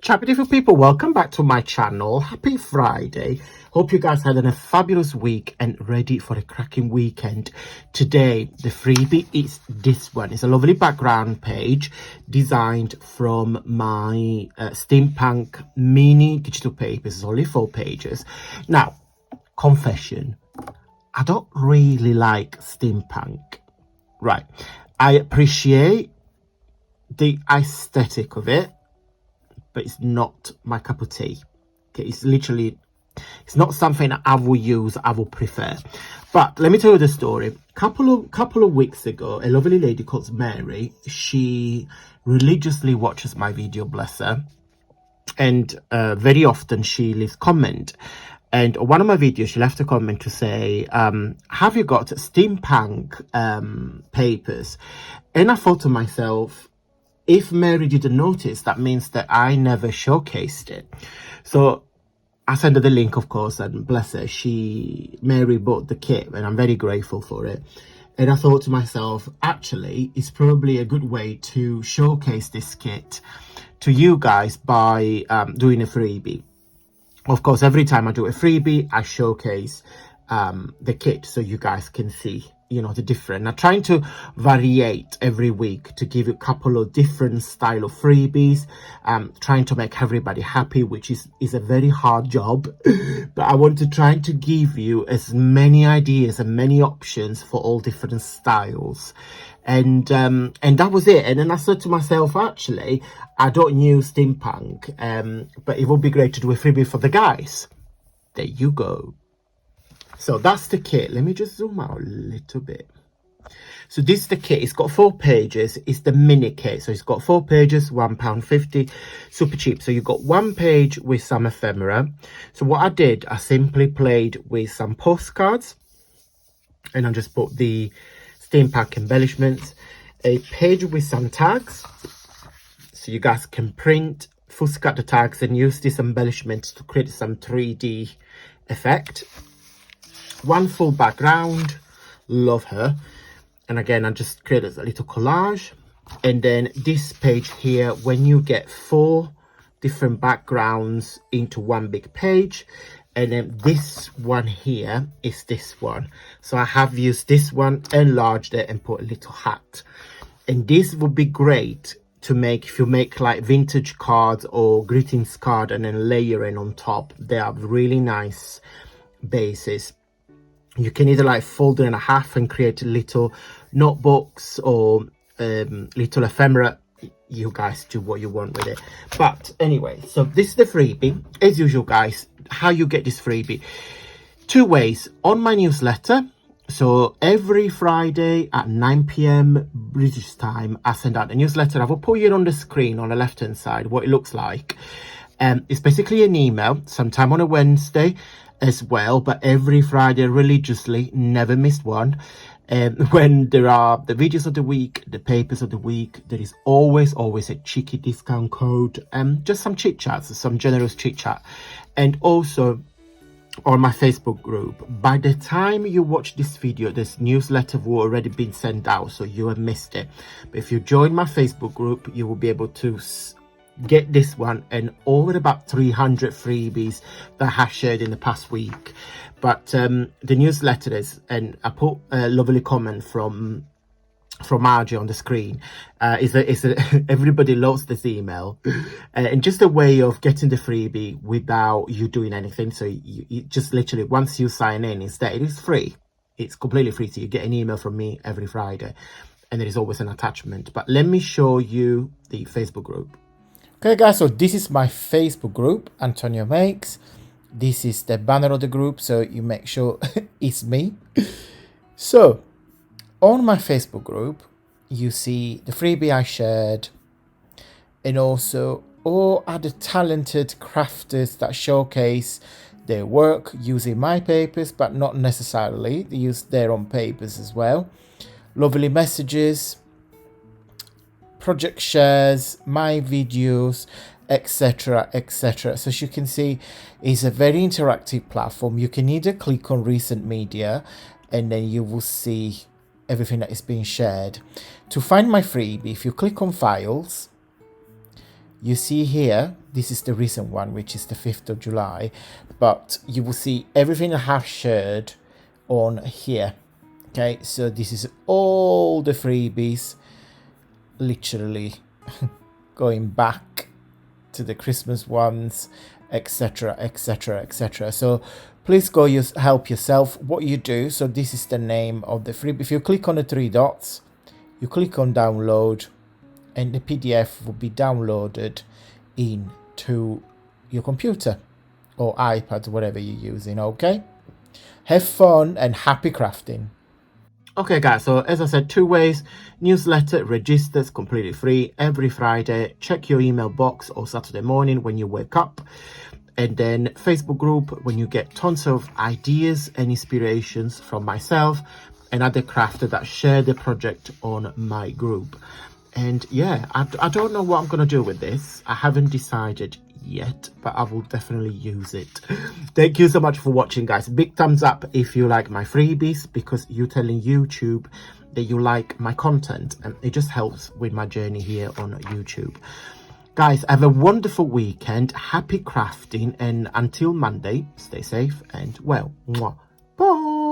Ciao beautiful people, welcome back to my channel. Happy Friday. Hope you guys had a fabulous week and ready for a cracking weekend. Today the freebie is this one. It's a lovely background page designed from my steampunk mini digital papers. It's only 4 pages. Now, confession, I don't really like steampunk. Right, I appreciate the aesthetic of it, but it's not my cup of tea. Okay, it's not something I will use, I will prefer. But let me tell you the story. Couple of weeks ago, a lovely lady called Mary, she religiously watches my video, bless her, and very often she leaves comment. And one of my videos, she left a comment to say, have you got steampunk papers? And I thought to myself, if Mary didn't notice, that means that I never showcased it. So I sent her the link, of course, and bless her, Mary bought the kit, and I'm very grateful for it. And I thought to myself, actually, it's probably a good way to showcase this kit to you guys by doing a freebie. Of course, every time I do a freebie, I showcase the kit so you guys can see, you know, the different. I'm trying to variate every week to give you a couple of different style of freebies, trying to make everybody happy, which is a very hard job. But I want to try to give you as many ideas and many options for all different styles. And that was it. And then I said to myself, actually, I don't use steampunk, but it would be great to do a freebie for the guys. There you go. So that's the kit. Let me just zoom out a little bit. So this is the kit. It's got 4 pages. It's the mini kit. So it's got 4 pages, £1.50, super cheap. So you've got 1 page with some ephemera. So what I did, I simply played with some postcards, and I just put the steampunk embellishments. A page with some tags, so you guys can print, full cut the tags and use these embellishments to create some 3D effect. 1 full background, love her. And again, I just created a little collage. And then this page here, when you get 4 different backgrounds into 1 big page. And then this one here is this one. So I have used this one, enlarged it and put a little hat. And this would be great to make if you make like vintage cards or greetings card and then layering on top. They are really nice bases. You can either like fold it in half and create little notebooks or little ephemera. You guys do what you want with it. But anyway, so this is the freebie. As usual, guys, how you get this freebie? 2 ways. On my newsletter. So every Friday at 9 p.m. British time, I send out a newsletter. I will put it on the screen on the left hand side what it looks like. It's basically an email, sometime on a Wednesday as well, but every Friday religiously, never missed one. When there are the videos of the week, the papers of the week, there is always a cheeky discount code, just some chit chats, some generous chit chat. And also on my Facebook group, by the time you watch this video, this newsletter will already been sent out, so you have missed it. But if you join my Facebook group, you will be able to get this one and over about 300 freebies that I have shared in the past week. But the newsletter is, and I put a lovely comment from Margie on the screen, everybody loves this email, and just a way of getting the freebie without you doing anything. So you just literally, once you sign in, it is free. It's completely free. So you get an email from me every Friday, and there is always an attachment. But let me show you the Facebook group. Okay guys, so this is my Facebook group, Antonio Makes. This is the banner of the group, so you make sure it's me. So on my Facebook group, you see the freebie I shared, and also all other talented crafters that showcase their work using my papers, but not necessarily. They use their own papers as well. Lovely messages, project shares, my videos, etc, etc. So as you can see, it's a very interactive platform. You can either click on recent media and then you will see everything that is being shared. To find my freebie, if you click on files, you see here this is the recent one, which is the 5th of July, but you will see everything I have shared on here. Okay, so this is all the freebies, literally going back to the Christmas ones, etc, etc, etc. So please go help yourself. What you do, so this is the name of the freebie. If you click on the 3 dots, you click on download, and the PDF will be downloaded into your computer or iPad, whatever you're using. Okay, have fun and happy crafting. Okay guys, so as I said, 2 ways. Newsletter registers completely free every Friday. Check your email box or Saturday morning when you wake up. And then Facebook group when you get tons of ideas and inspirations from myself and other crafters that share the project on my group. And yeah, I don't know what I'm going to do with this. I haven't decided yet, but I will definitely use it. Thank you so much for watching, guys. Big thumbs up if you like my freebies, because you're telling YouTube that you like my content, and it just helps with my journey here on YouTube. Guys, have a wonderful weekend. Happy crafting, and until Monday, stay safe and well. Mwah. Bye.